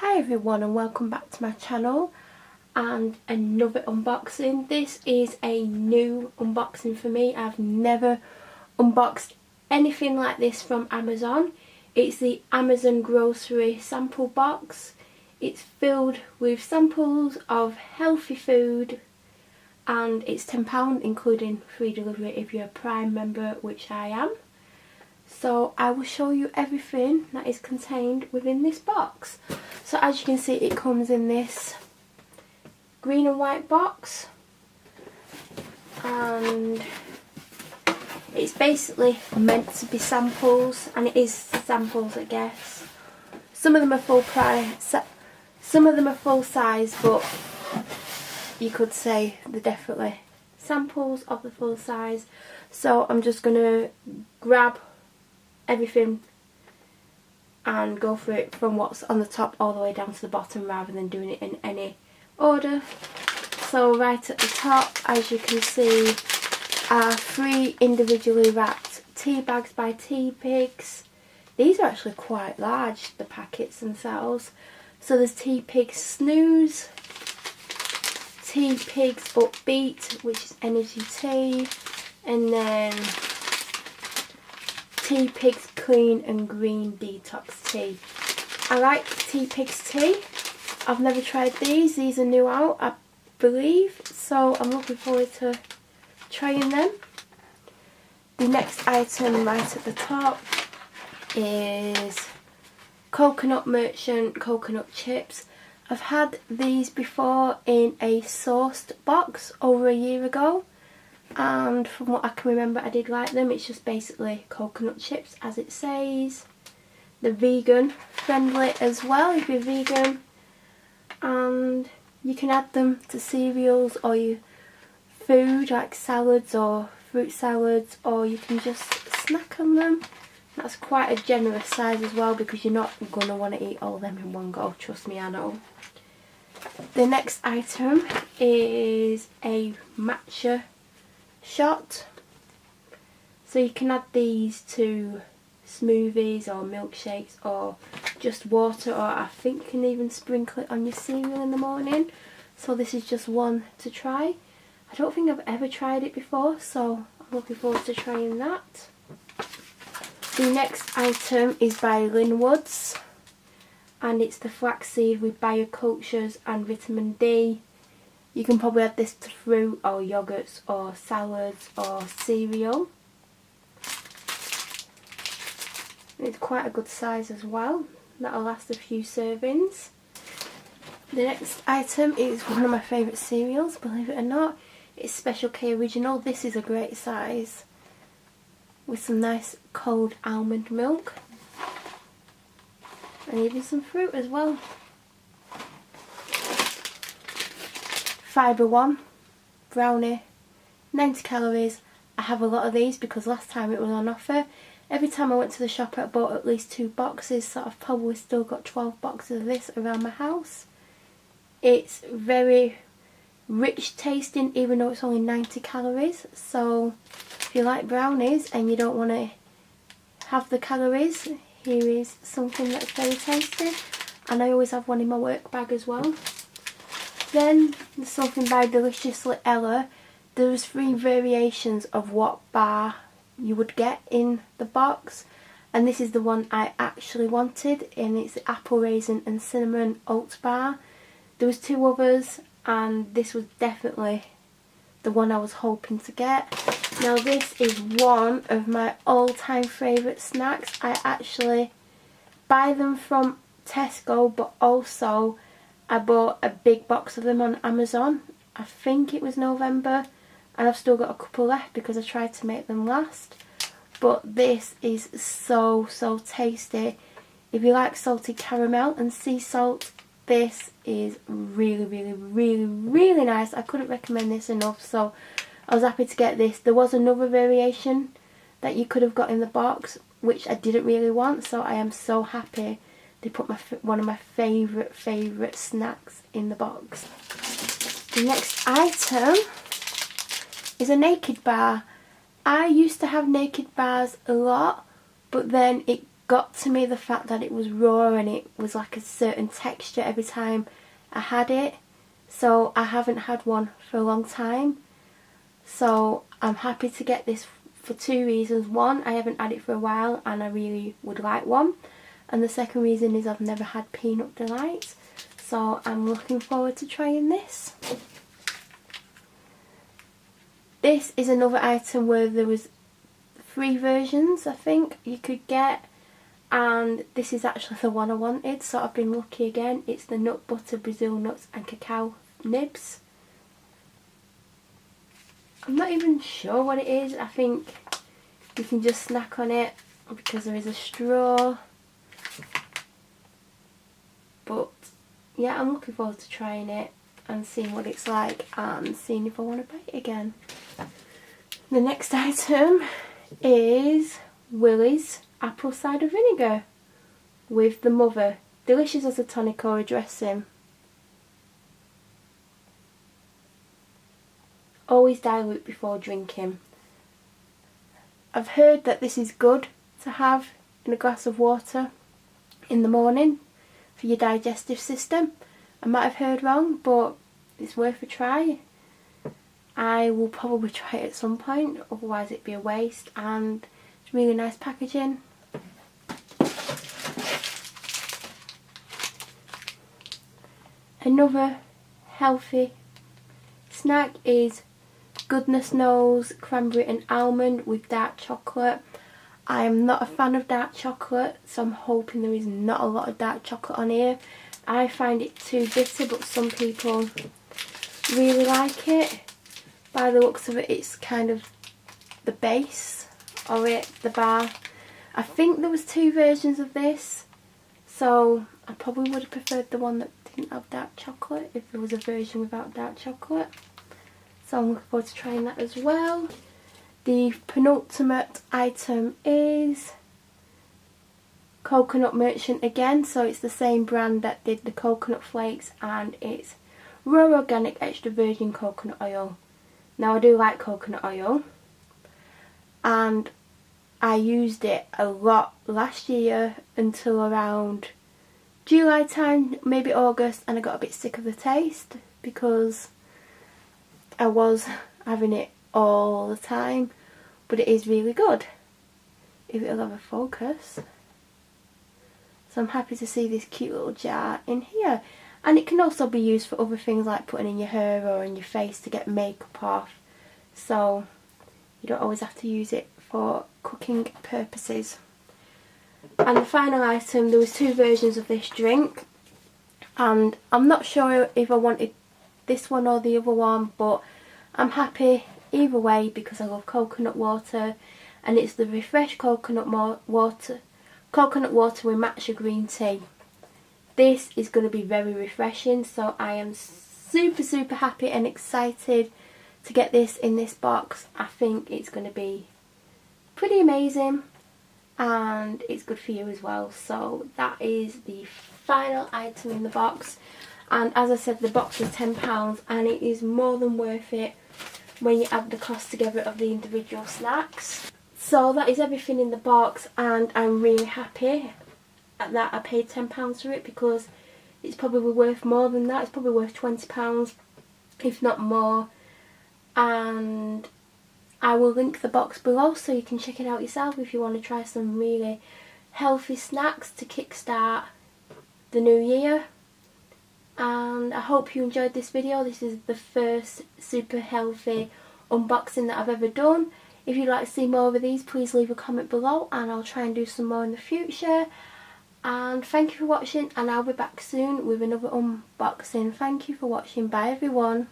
Hi everyone and welcome back to my channel and another unboxing. This is a new unboxing for me. I've never unboxed anything like this from Amazon. It's the Amazon grocery sample box. It's filled with samples of healthy food and it's £10 including free delivery if you're a Prime member, which I am. So I will show you everything that is contained within this box. So as you can see, it comes in this green and white box and it's basically meant to be samples, and it is samples, I guess. Some of them are full price, some of them are full size, but you could say they're definitely samples of the full size. So I'm just going to grab everything and go through it from what's on the top all the way down to the bottom rather than doing it in any order. So right at the top, as you can see, are 3 individually wrapped tea bags by Tea Pigs. These are actually quite large, the packets themselves. So there's Tea Pigs Snooze, Tea Pigs Upbeat, which is energy tea, and then Tea Pigs Clean and Green Detox Tea. I like Tea Pigs tea. I've never tried these. These are new out, I believe. So I'm looking forward to trying them. The next item right at the top is Coconut Merchant Coconut Chips. I've had these before in a sourced box over a year ago. And from what I can remember, I did like them. It's just basically coconut chips, as it says. They're vegan friendly as well if you're vegan, and you can add them to cereals or your food like salads or fruit salads, or you can just snack on them. That's quite a generous size as well because you're not going to want to eat all of them in one go, trust me, I know. The next item is a matcha shot. So you can add these to smoothies or milkshakes or just water, or I think you can even sprinkle it on your cereal in the morning. So this is just one to try. I don't think I've ever tried it before, so I'm looking forward to trying that. The next item is by Linwoods and it's the flaxseed with biocultures and vitamin D. You can probably add this to fruit or yogurts or salads or cereal. It's quite a good size as well. That'll last a few servings. The next item is one of my favourite cereals, believe it or not. It's Special K Original. This is a great size with some nice cold almond milk and even some fruit as well. Fibre 1 brownie, 90 calories. I have a lot of these because last time it was on offer. Every time I went to the shop I bought at least 2 boxes, so I've probably still got 12 boxes of this around my house. It's very rich tasting even though it's only 90 calories. So if you like brownies and you don't want to have the calories, here is something that's very tasty. And I always have one in my work bag as well. Then there's something by Deliciously Ella. There's 3 variations of what bar you would get in the box, and this is the one I actually wanted, and it's the apple raisin and cinnamon oat bar. There was 2 others and this was definitely the one I was hoping to get. Now this is one of my all-time favourite snacks. I actually buy them from Tesco, but also I bought a big box of them on Amazon. I think it was November, and I've still got a couple left because I tried to make them last. But this is so tasty. If you like salted caramel and sea salt, this is really nice. I couldn't recommend this enough, so I was happy to get this. There was another variation that you could have got in the box which I didn't really want, so I am so happy they put one of my favourite snacks in the box. The next item is a Naked bar. I used to have Naked bars a lot, but then it got to me the fact that it was raw and it was like a certain texture every time I had it. So I haven't had one for a long time. So I'm happy to get this for two reasons. One, I haven't had it for a while and I really would like one. And the second reason is I've never had peanut delights. So I'm looking forward to trying this. This is another item where there was 3 versions, I think, you could get. And this is actually the one I wanted, so I've been lucky again. It's the nut butter, Brazil nuts and cacao nibs. I'm not even sure what it is. I think you can just snack on it because there is a straw. But yeah, I'm looking forward to trying it and seeing what it's like and seeing if I want to buy it again. The next item is Willie's apple cider vinegar with the mother. Delicious as a tonic or a dressing. Always dilute before drinking. I've heard that this is good to have in a glass of water in the morning for your digestive system. I might have heard wrong, but it's worth a try. I will probably try it at some point, otherwise it'd be a waste, and it's really nice packaging. Another healthy snack is Goodness Knows cranberry and almond with dark chocolate. I am not a fan of dark chocolate, so I'm hoping there is not a lot of dark chocolate on here. I find it too bitter, but some people really like it. By the looks of it, it's kind of the base of it, the bar. I think there was 2 versions of this, so I probably would have preferred the one that didn't have dark chocolate if there was a version without dark chocolate. So I'm looking forward to trying that as well. The penultimate item is Coconut Merchant again, so it's the same brand that did the coconut flakes, and it's raw organic extra virgin coconut oil. Now I do like coconut oil, and I used it a lot last year until around July time, maybe August, and I got a bit sick of the taste because I was having it all the time, but it is really good if it'll have a focus. So I'm happy to see this cute little jar in here, and it can also be used for other things like putting in your hair or in your face to get makeup off, so you don't always have to use it for cooking purposes. And the final item, there was 2 versions of this drink, and I'm not sure if I wanted this one or the other one, but I'm happy either way because I love coconut water, and it's the Refresh coconut water with matcha green tea. This is going to be very refreshing, so I am super happy and excited to get this in this box. I think it's going to be pretty amazing, and it's good for you as well. So that is the final item in the box, and as I said, the box was £10, and it is more than worth it when you add the cost together of the individual snacks. So that is everything in the box, and I'm really happy that I paid £10 for it because it's probably worth more than that. It's probably worth £20 if not more, and I will link the box below so you can check it out yourself if you want to try some really healthy snacks to kickstart the new year. And I hope you enjoyed this video. This is the first super healthy unboxing that I've ever done. If you'd like to see more of these, please leave a comment below and I'll try and do some more in the future. And thank you for watching, and I'll be back soon with another unboxing. Thank you for watching. Bye everyone.